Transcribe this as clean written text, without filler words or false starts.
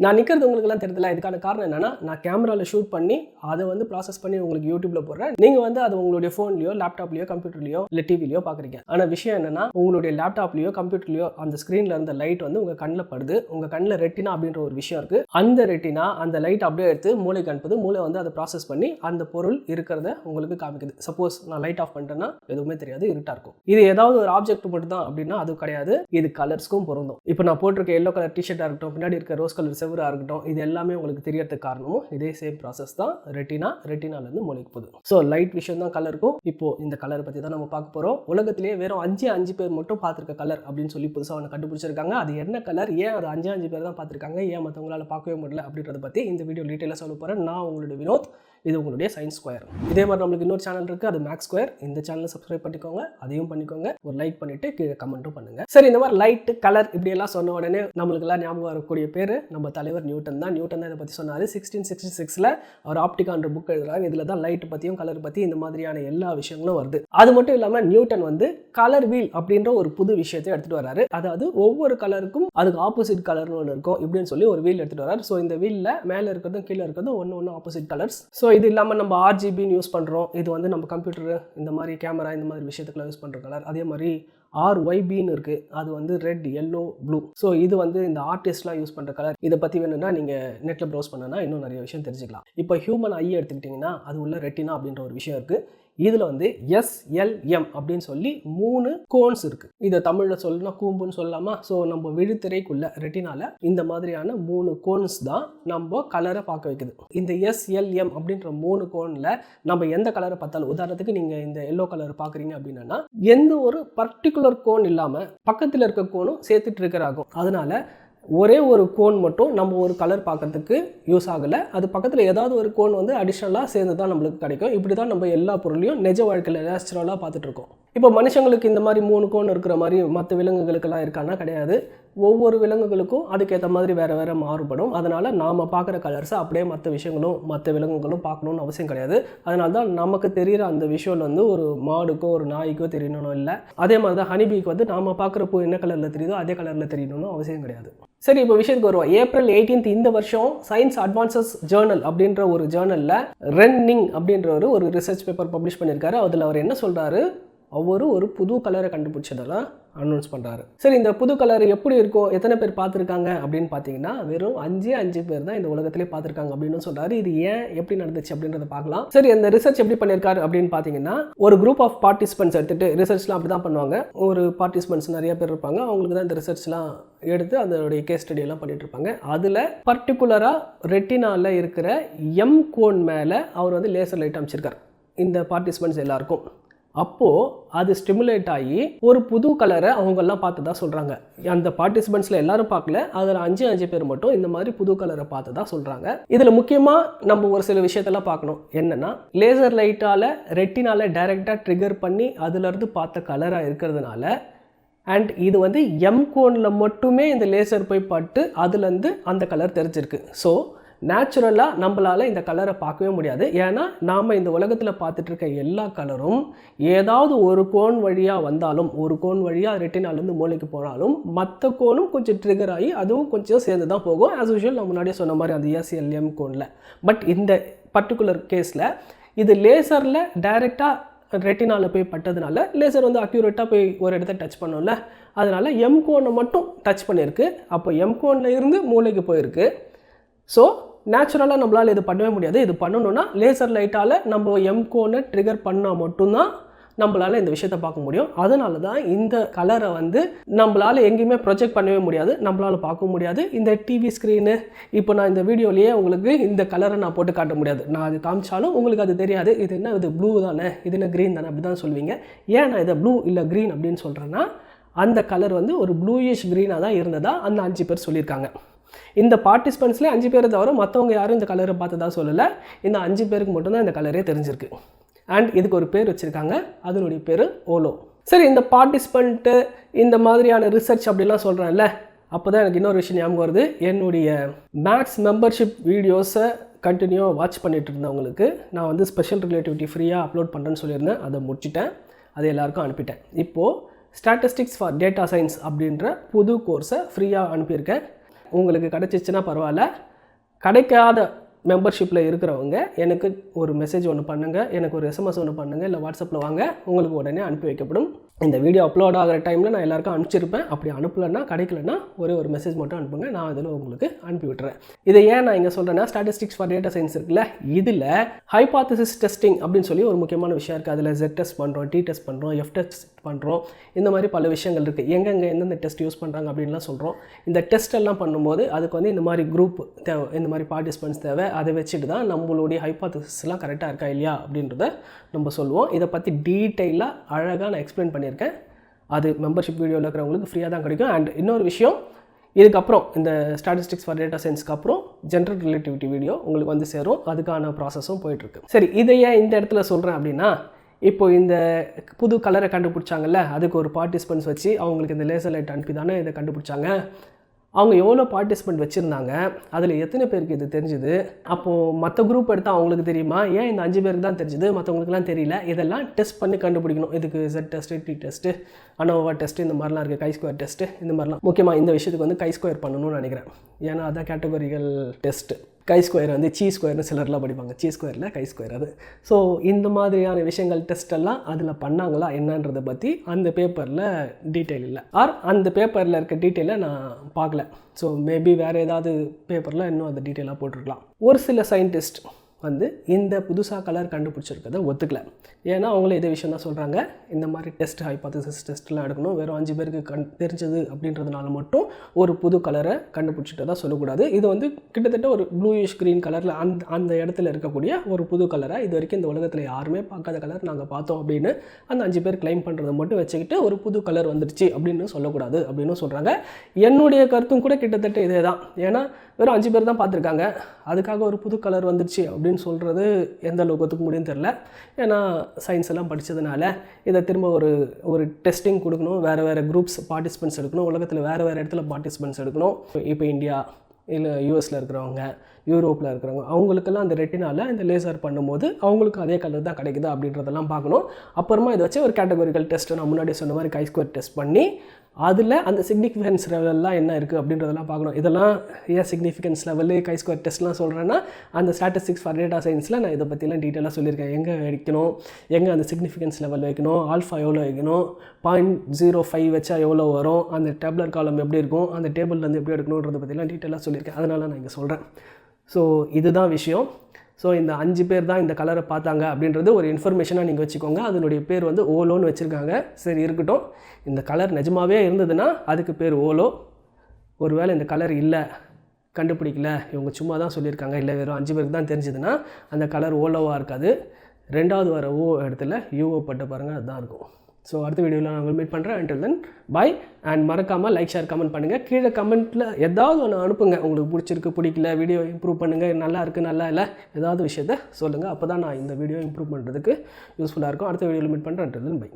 நான் நிற்கிறது உங்களுக்குலாம் தெரியல. இதுக்கான காரணம் என்னன்னா, நான் கேமராவில் ஷூட் பண்ணி அதை வந்து ப்ராசஸ் பண்ணி உங்களுக்கு யூடியூப்ல போடுறேன். நீங்கள் வந்து அது உங்களுடைய ஃபோன்லையோ லேப்டாப்லையோ கம்ப்யூட்டர்லையோ இல்லை டிவிலையோ பார்க்குறீங்க. ஆனால் விஷயம் என்னன்னா, உங்களுடைய லேப்டாப்லையோ கம்ப்யூட்டர்லையோ அந்த ஸ்க்ரீனில் இருந்த லைட் வந்து உங்கள் கண்ணில் படுது. உங்கள் கண்ணில் ரெட்டினா அப்படின்ற ஒரு விஷயம் இருக்குது. அந்த ரெட்டினா அந்த லைட் அப்படியே எடுத்து மூளைக்கு அனுப்புது. மூளை வந்து அதை ப்ராசஸ் பண்ணி அந்த பொருள் இருக்கிறத உங்களுக்கு காமிக்குது. சப்போஸ் நான் லைட் ஆஃப் பண்ணிட்டேன்னா எதுவுமே தெரியாது, இருட்டாக இருக்கும். இது ஏதாவது ஒரு ஆப்ஜெக்ட் மட்டும் தான் அப்படின்னா அது கிடையாது. இது கலர்ஸ்க்கும் பொருந்தும். இப்போ நான் போட்டிருக்க எல்லோ கலர் டிஷர்ட்டாக இருக்கட்டும், பின்னாடி இருக்க ரோஸ் கலர் செவராக இருக்கட்டும், இது எல்லாமே உங்களுக்கு தெரியறதுக்கு காரணமும் இதே சேம் ப்ராசஸ் தான். ரெட்டினாலேருந்து மூளைக்கு போகுது. ஸோ லைட் விஷயம் தான் கலருக்கும். இப்போ இந்த கலரை பற்றி தான் நம்ம பார்க்க போகிறோம். உலகத்திலேயே வெறும் 5 பேர் மட்டும் பார்த்துருக்க கலர் அப்படின்னு சொல்லி புதுசாக ஒன்று கண்டுபிடிச்சிருக்காங்க. அது என்ன கலர், ஏன் அது 5 பேர் தான் பார்த்துருக்காங்க, ஏன் மற்றவங்களால பார்க்கவே முடியல அப்படின்றத பற்றி இந்த வீடியோ டீட்டெயிலாக சொல்ல போகிறேன். நான் உங்களுடைய வினோத், இது உங்களுடைய சயின்ஸ் ஸ்கொயர். இதே மாதிரி நம்மளுக்கு இன்னொரு சேனல் இருக்குது, அது மேக்ஸ் ஸ்கொயர். இந்த சேனலை சப்ஸ்கிரைப் பண்ணிக்கோங்க, அதையும் பண்ணிக்கோங்க. ஒரு லைக் பண்ணிட்டு கீழே கமெண்ட்டும் பண்ணுங்க. சரி, இந்த மாதிரி லைட் கலர் இப்படி எல்லாம் சொன்ன உடனே நம்மளுக்கு எல்லாம் ஞாபகம் வரக்கூடிய பேர் நம்ம தலைவர் நியூட்டன் தான். நியூட்டன் தான் இதை பற்றி சொன்னார். 1666 அவர் ஆப்டிகான்ற புக் எழுதுறாரு. இதில் தான் லைட் பற்றியும் கலர் பற்றி இந்த மாதிரியான எல்லா விஷயங்களும் வருது. அது மட்டும் இல்லாமல் நியூட்டன் வந்து கலர் வீல் அப்படின்ற ஒரு புது விஷயத்தை எடுத்துட்டு வராரு. அதாவது ஒவ்வொரு கலருக்கும் அதுக்கு ஆப்போசிட் கலர்னு ஒன்று இருக்கும் இப்படின்னு சொல்லி ஒரு வீல் எடுத்துட்டு வராரு. ஸோ இந்த வீலில் மேலே இருக்கிறதும் கீழே இருக்கிறதும் ஒன்று ஆப்போசிட் கலர்ஸ். ஸோ இது இல்லாமல் நம்ம RGBன்னு யூஸ் பண்ணுறோம். இது வந்து நம்ம கம்ப்யூட்டரு இந்த மாதிரி கேமரா இந்த மாதிரி விஷயத்துக்குலாம் யூஸ் பண்ணுற கலர். அதே மாதிரி RYBன்னு இருக்குது, அது வந்து ரெட், எல்லோ, ப்ளூ. ஸோ இது வந்து இந்த ஆர்டிஸ்ட்லாம் யூஸ் பண்ணுற கலர். இதை பற்றி வேணும்னா நீங்கள் நெட்டில் ப்ரௌஸ் பண்ணனா இன்னும் நிறைய விஷயம் தெரிஞ்சுக்கலாம். இப்போ ஹியூமன் ஐ எடுத்துக்கிட்டிங்கன்னா அது உள்ள ரெட்டினா அப்படின்ற ஒரு விஷயம் இருக்குது. இதில் வந்து SLM அப்படின்னு சொல்லி 3 கோன்ஸ் இருக்குது. இதை தமிழில் சொல்லணும்னா கூம்புன்னு சொல்லலாமா? ஸோ நம்ம விழித்திரைக்குள்ள ரெட்டினால இந்த மாதிரியான 3 கோன்ஸ் தான் நம்ம கலரை பார்க்க வைக்குது. இந்த SLM அப்படின்ற 3 கோனில் நம்ம எந்த கலரை பார்த்தாலும், உதாரணத்துக்கு நீங்கள் இந்த எல்லோ கலர் பார்க்குறீங்க அப்படின்னா எந்த ஒரு பர்டிகுலர் கோன் இல்லாமல் பக்கத்தில் இருக்க கோனும் சேர்த்துட்டு இருக்கிறாகும். அதனால ஒரே ஒரு கோன் மட்டும் நம்ம ஒரு கலர் பார்க்கறதுக்கு யூஸ் ஆகலை. அது பக்கத்தில் ஏதாவது ஒரு கோன் வந்து அடிஷ்னலாக சேர்ந்து தான் நம்மளுக்கு கிடைக்கும். இப்படி தான் நம்ம எல்லா பொருளையும் நிஜ வாழ்க்கையில் நேச்சுரலாக பார்த்துட்ருக்கோம். இப்போ மனுஷங்களுக்கு இந்த மாதிரி 3 கோன் இருக்கிற மாதிரி மற்ற விலங்குகளுக்கெல்லாம் இருக்கான்னா கிடையாது. ஒவ்வொரு விலங்குகளுக்கும் அதுக்கேற்ற மாதிரி வேறு வேறு மாறுபடும். அதனால் நாம் பார்க்குற கலர்ஸை அப்படியே மற்ற விஷயங்களும் மற்ற விலங்குகளும் பார்க்கணுன்னு அவசியம் கிடையாது. அதனால தான் நமக்கு தெரிகிற அந்த விஷுவல் வந்து ஒரு மாடுக்கோ ஒரு நாய்க்கோ தெரியணும்னு இல்லை. அதே மாதிரி தான் ஹனிபீக்கு வந்து நாம் பார்க்குற பூ என்ன கலரில் தெரியுதோ அதே கலரில் தெரியணும்னு அவசியம் கிடையாது. சரி, இப்போ விஷயத்துக்கு வருவோம். April 18 இந்த வருஷம் சயின்ஸ் அட்வான்சஸ் ஜேர்னல் அப்படின்ற ஒரு ஜேர்னலில் ரென்னிங் அப்படின்ற ஒரு ரிசர்ச் பேப்பர் பப்ளிஷ் பண்ணியிருக்காரு. அதில் அவர் என்ன சொல்கிறாரு, அவர் ஒரு புது கலரை கண்டுபிடிச்சதெல்லாம் அனௌன்ஸ் பண்ணுறாரு. சரி, இந்த புது கலர் எப்படி இருக்கும், எத்தனை பேர் பார்த்துருக்காங்க அப்படின்னு பார்த்தீங்கன்னா வெறும் 5 பேர் தான் இந்த உலகத்திலே பார்த்துருக்காங்க அப்படின்னு சொல்கிறாரு. இது ஏன் எப்படி நடந்துச்சு அப்படின்றத பார்க்கலாம். சரி, அந்த ரிசர்ச் எப்படி பண்ணியிருக்காரு அப்படின்னு பார்த்தீங்கன்னா, ஒரு குரூப் ஆஃப் பார்ட்டிசிபென்ட்ஸ் எடுத்துகிட்டு, ரிசர்ச்லாம் அப்படி தான் பண்ணுவாங்க. ஒரு பார்ட்டிசிபென்ட்ஸ் நிறைய பேர் இருப்பாங்க. அவங்களுக்கு தான் இந்த ரிசர்ச்லாம் எடுத்து அதனுடைய கேஸ் ஸ்டடியெல்லாம் பண்ணிட்டு இருப்பாங்க. அதில் பர்டிகுலராக ரெட்டினாவில் இருக்கிற கோன் மேலே அவர் வந்து லேசர் லைட் அமைச்சிருக்கார் இந்த பார்ட்டிசிபென்ட்ஸ் எல்லாருக்கும். அப்போது அது ஸ்டிமுலேட் ஆகி ஒரு புது கலரை அவங்கெல்லாம் பார்த்ததா சொல்கிறாங்க. அந்த பார்ட்டிசிபென்ட்ஸில் எல்லாரும் பார்க்கல, அதில் 5 பேர் மட்டும் இந்த மாதிரி புது கலரை பார்த்ததா சொல்கிறாங்க. இதில் முக்கியமாக நம்ம ஒரு சில விஷயத்தெல்லாம் பார்க்கணும். என்னென்னா, லேசர் லைட்டால் ரெட்டினால டைரெக்டாக ட்ரிகர் பண்ணி அதிலிருந்து பார்த்த கலராக இருக்கிறதுனால, அண்ட் இது வந்து கோனில் மட்டுமே இந்த லேசர் போய் பட்டு அதுலேருந்து அந்த கலர் தெரிஞ்சிருக்கு. ஸோ நேச்சுரலாக நம்மளால் இந்த கலரை பார்க்கவே முடியாது. ஏன்னா நாம் இந்த உலகத்தில் பார்த்துட்டு இருக்க எல்லா கலரும் ஏதாவது ஒரு கோன் வழியாக வந்தாலும், ஒரு கோன் வழியாக ரெட்டினாலேருந்து மூளைக்கு போனாலும் மற்ற கோனும் கொஞ்சம் ட்ரிகர் ஆகி அதுவும் கொஞ்சம் சேர்ந்து தான் போகும். ஆஸ் யூஷுவல் நான் முன்னாடியே சொன்ன மாதிரி அந்த SLM கோனில். பட் இந்த பர்டிகுலர் கேஸில் இது லேசரில் டைரெக்டாக ரெட்டினாவில் போய் பட்டதுனால லேசர் வந்து அக்யூரேட்டாக போய் ஒரு இடத்த டச் பண்ணோம்ல, அதனால் கோனை மட்டும் டச் பண்ணியிருக்கு. அப்போ கோனில் இருந்து மூளைக்கு போயிருக்கு. ஸோ நேச்சுரலாக நம்மளால் இது பண்ணவே முடியாது. இது பண்ணணுன்னா லேசர் லைட்டால் நம்ம கோனை ட்ரிகர் பண்ணால் மட்டும்தான் நம்மளால் இந்த விஷயத்தை பார்க்க முடியும். அதனால தான் இந்த கலரை வந்து நம்மளால் எங்கேயுமே ப்ரொஜெக்ட் பண்ணவே முடியாது, நம்மளால் பார்க்க முடியாது. இந்த டிவி ஸ்க்ரீனு, இப்போ நான் இந்த வீடியோலேயே உங்களுக்கு இந்த கலரை நான் போட்டு காட்ட முடியாது. நான் அது காமிச்சாலும் உங்களுக்கு அது தெரியாது. இது என்ன, இது ப்ளூ தானே, இது என்ன க்ரீன் தானே அப்படி தான் சொல்வீங்க. ஏன் நான் இதை ப்ளூ இல்லை க்ரீன் அப்படின்னு சொல்கிறேன்னா, அந்த கலர் வந்து ஒரு ப்ளூயிஷ் க்ரீனாக தான் இருந்ததா அந்த 5 பேர் சொல்லியிருக்காங்க. இந்த பார்ட்டிசிபென்ட்ஸ்லேயே 5 பேரை தவிர மற்றவங்க யாரும் இந்த கலரை பார்த்ததா சொல்லலை. இந்த 5 பேருக்கு மட்டும்தான் இந்த கலரே தெரிஞ்சிருக்கு. அண்ட் இதுக்கு ஒரு பேர் வச்சுருக்காங்க, அதனுடைய பேர் ஓலோ. சரி, இந்த பார்ட்டிசிபெண்ட்டு இந்த மாதிரியான ரிசர்ச் அப்படிலாம் சொல்கிறேன்ல, அப்போ தான் எனக்கு இன்னொரு விஷயம் ஞாபகம் வருது. என்னுடைய மேக்ஸ் மெம்பர்ஷிப் வீடியோஸை கண்டினியூவாக வாட்ச் பண்ணிட்டு இருந்தவங்களுக்கு நான் வந்து ஸ்பெஷல் ரிலேட்டிவிட்டி ஃப்ரீயாக அப்லோட் பண்ணுறேன்னு சொல்லியிருந்தேன். அதை முடிச்சிட்டேன், அதை எல்லாருக்கும் அனுப்பிட்டேன். இப்போது ஸ்டாட்டிஸ்டிக்ஸ் ஃபார் டேட்டா சயின்ஸ் அப்படின்ற புது கோர்ஸை ஃப்ரீயாக அனுப்பியிருக்கேன். உங்களுக்கு கிடச்சிச்சின்னா பரவாயில்ல, கிடைக்காத மெம்பர்ஷிப்பில் இருக்கிறவங்க எனக்கு ஒரு மெசேஜ் ஒன்று பண்ணுங்கள், எனக்கு ஒரு எஸ்எம்எஸ் ஒன்று பண்ணுங்கள், இல்லை வாட்ஸ்அப்பில் வாங்க, உங்களுக்கு உடனே அனுப்பி வைக்கப்படும். இந்த வீடியோ அப்லோட் ஆகிற டைமில் நான் எல்லாருக்கும் அனுப்பிச்சிருப்பேன். அப்படி அனுப்பலைன்னா கிடைக்கலன்னா ஒரு மெசேஜ் மட்டும் அனுப்புங்க, நான் அதில் உங்களுக்கு அனுப்பி விட்டுறேன். இதை ஏன் நான் இங்கே சொல்கிறேன்னா, ஸ்டாட்டிஸ்டிக்ஸ் ஃபார் டேட்டா சயின்ஸ் இருக்குல்ல, இதில் ஹைபாத்தசிஸ் டெஸ்டிங் அப்படின்னு சொல்லி ஒரு முக்கியமான விஷயம் இருக்குது. அதில் Z டெஸ்ட் பண்ணுறோம், T டெஸ்ட் பண்ணுறோம், F டெஸ்ட் பண்ணுறோம், இந்த மாதிரி பல விஷயங்கள் இருக்குது. எங்கெங்கே எந்தெந்த டெஸ்ட் யூஸ் பண்ணுறாங்க அப்படின்லாம் சொல்கிறோம். இந்த டெஸ்ட் எல்லாம் பண்ணும்போது அதுக்கு வந்து இந்த மாதிரி குரூப் தேவை, இந்த மாதிரி பார்ட்டிசிபெண்ட்ஸ் தேவை. அதை வச்சுட்டு தான் நம்மளுடைய ஹைபாத்தசிஸ்லாம் கரெக்டாக இருக்கா இல்லையா அப்படின்றத நம்ம சொல்லுவோம். இதை பற்றி டீட்டெயிலாக அழகாக நான் எக்ஸ்பிளைன் பண்ணியிருக்கேன். அது மெம்பர்ஷிப் வீடியோவில் இருக்கிறவங்களுக்கு ஃப்ரீயாக தான் கிடைக்கும். அண்ட் இன்னொரு விஷயம், இதுக்கப்புறம் இந்த ஸ்டாட்டிஸ்டிக்ஸ் ஃபார் டேட்டா சயின்ஸ்க்கு அப்புறம் ஜென்ரல் ரிலேட்டிவிட்டி வீடியோ உங்களுக்கு வந்து சேரும். அதுக்கான ப்ராசஸும் போயிட்டுருக்கு. சரி, இதை ஏன் இந்த இடத்துல சொல்கிறேன் அப்படின்னா, இப்போ இந்த புது கலரை கண்டுபிடிச்சாங்கல்ல, அதுக்கு ஒரு பார்ட்டிசிபெண்ட்ஸ் வச்சு அவங்களுக்கு இந்த லேசர் லைட் அனுப்பி தானே இதை கண்டுபிடிச்சாங்க. அவங்க எவ்வளோ பார்ட்டிசிபெண்ட் வச்சுருந்தாங்க, அதில் எத்தனை பேருக்கு இது தெரிஞ்சுது, அப்போது மற்ற குரூப் எடுத்தால் அவங்களுக்கு தெரியுமா, ஏன் இந்த 5 பேருக்கு தான் தெரிஞ்சுது, மற்றவங்களுக்குலாம் தெரியல, இதெல்லாம் டெஸ்ட் பண்ணி கண்டுபிடிக்கணும். இதுக்கு Z test, T test, ANOVA test, இந்த மாதிரிலாம் இருக்குது, கை ஸ்கொயர் டெஸ்ட்டு, இந்த மாதிரிலாம். முக்கியமாக இந்த விஷயத்துக்கு வந்து கை ஸ்கொயர் பண்ணணும்னு நினைக்கிறேன். ஏன்னா அதான் கேட்டகரிகள் டெஸ்ட்டு. கை ஸ்கொயர் வந்து சீ ஸ்கொயர்னு சிலர்லாம் படிப்பாங்க, சீ ஸ்கொயரில் கை ஸ்கொயர் அது. ஸோ இந்த மாதிரியான விஷயங்கள் டெஸ்ட்டெல்லாம் அதில் பண்ணாங்களா என்னன்றதை பற்றி அந்த பேப்பரில் டீட்டெயில் இல்லை, ஆர் அந்த பேப்பரில் இருக்க டீட்டெயிலை நான் பார்க்கல. ஸோ மேபி வேறு ஏதாவது பேப்பரில் இன்னும் அந்த டீட்டெயிலாக போட்டிருக்கலாம். ஒரு சில சயின்டிஸ்ட் வந்து இந்த புதுசாக கலர் கண்டுபிடிச்சிருக்கதை ஒத்துக்கல. ஏன்னா அவங்களே இதே விஷயம் தான் சொல்கிறாங்க, இந்த மாதிரி டெஸ்ட் ஹைபாத்தசிஸ் டெஸ்ட்லாம் எடுக்கணும், வெறும் 5 பேருக்கு தெரிஞ்சது அப்படின்றதுனால மட்டும் ஒரு புது கலரை கண்டுபிடிச்சிட்டதா சொல்லக்கூடாது. இது வந்து கிட்டத்தட்ட ஒரு ப்ளூயிஷ் க்ரீன் கலரில் அந்த இடத்துல இருக்கக்கூடிய ஒரு புது கலரை, இது வரைக்கும் இந்த உலகத்தில் யாருமே பார்க்காத கலர் நாங்கள் பார்த்தோம் அப்படின்னு அந்த 5 பேர் கிளைம் பண்ணுறதை மட்டும் வச்சுக்கிட்டு ஒரு புது கலர் வந்துடுச்சு அப்படின்னு சொல்லக்கூடாது அப்படின்னு சொல்கிறாங்க. என்னுடைய கருத்தும் கூட கிட்டத்தட்ட இதே தான். ஏன்னா வெறும் 5 பேர் தான் பார்த்துருக்காங்க, அதுக்காக ஒரு புது கலர் வந்துடுச்சு அப்படின்னு சொல்கிறது எந்த அளவுக்கு ஒத்துக்க முடியும்னு தெரில. ஏன்னா சயின்ஸ் எல்லாம் படித்ததுனால இதை திரும்ப ஒரு டெஸ்டிங் கொடுக்கணும், வேறு குரூப்ஸ் பார்ட்டிசிபெண்ட்ஸ் எடுக்கணும், உலகத்தில் வேறு இடத்துல பார்ட்டிசிபெண்ட்ஸ் எடுக்கணும். இப்போ இந்தியா இல்லை யூஎஸில் இருக்கிறவங்க, யூரோப்பில் இருக்கிறவங்க, அவங்களுக்கெல்லாம் அந்த ரெட்டினால இந்த லேசர் பண்ணும்போது அவங்களுக்கு அதே கலர் தான் கிடைக்குது அப்படின்றதெல்லாம் பார்க்கணும். அப்புறமா இதை வச்சு ஒரு கேட்டகரிக்கல் டெஸ்ட்டு நான் முன்னாடி சொன்ன மாதிரி கை ஸ்கொயர் டெஸ்ட் பண்ணி அதில் அந்த சிக்னிஃபிகன்ஸ் லெவல்லாம் என்ன இருக்குது அப்படின்றதெல்லாம் பார்க்கணும். இதெல்லாம் ஏன் சிக்னிஃபிகன்ஸ் லெவலு கை ஸ்கொயர் டெஸ்ட்லாம் சொல்கிறேன்னா, அந்த ஸ்டாட்டிஸ்டிக்ஸ் ஃபார் டேட்டா சயின்ஸில் நான் இதை பற்றிலாம் டீட்டெயிலாக சொல்லியிருக்கேன். எங்கே வைக்கணும், எங்கே அந்த சிக்னிஃபிகன்ஸ் லெவல் வைக்கணும், ஆல்ஃபா எவ்வளோ வைக்கணும், 0.05 வச்சா எவ்வளோ வரும், அந்த டேப்லர் காலம் எப்படி இருக்கும், அந்த டேபிள்லேருந்து எப்படி எடுக்கணுன்றதை பற்றிலாம் டீட்டெயிலாக சொல்லியிருக்கேன். அதனால் நான் இங்கே சொல்கிறேன். ஸோ இதுதான் விஷயம். ஸோ இந்த 5 பேர் தான் இந்த கலரை பார்த்தாங்க அப்படின்றது ஒரு இன்ஃபர்மேஷனாக நீங்கள் வச்சுக்கோங்க. அதனுடைய பேர் வந்து ஓலோன்னு வச்சுருக்காங்க. சரி இருக்கட்டும், இந்த கலர் நிஜமாகவே இருந்ததுன்னா அதுக்கு பேர் ஓலோ. ஒருவேளை இந்த கலர் இல்லை, கண்டுபிடிக்கல, இவங்க சும்மா தான் சொல்லியிருக்காங்க, இல்லை வெறும் 5 பேருக்கு தான் தெரிஞ்சதுன்னா அந்த கலர் ஓலோவாக இருக்காது. 2வது வர ஓ இடத்துல யூஓ பட்டு பாருங்கள், அதுதான் இருக்கும். ஸோ அடுத்த வீடியோவில் நான் உங்களை மீட் பண்ணுறேன். until then bye. அண்ட் மறக்காமல் லைக், ஷேர், கமெண்ட் பண்ணுங்கள். கீழே கமெண்ட்டில் ஏதாவது ஒன்று அனுப்புங்க, உங்களுக்கு பிடிச்சிருக்கு, பிடிக்கல, வீடியோ இம்ப்ரூவ் பண்ணுங்கள், நல்லா இருக்குது, நல்லா இல்லை, ஏதாவது விஷயத்த சொல்லுங்கள். அப்போ தான் நான் இந்த வீடியோ இம்ப்ரூவ் பண்ணுறதுக்கு யூஸ்ஃபுல்லாக இருக்கும். அடுத்த வீடியோவில் மீட் பண்ணுறேன். until then by.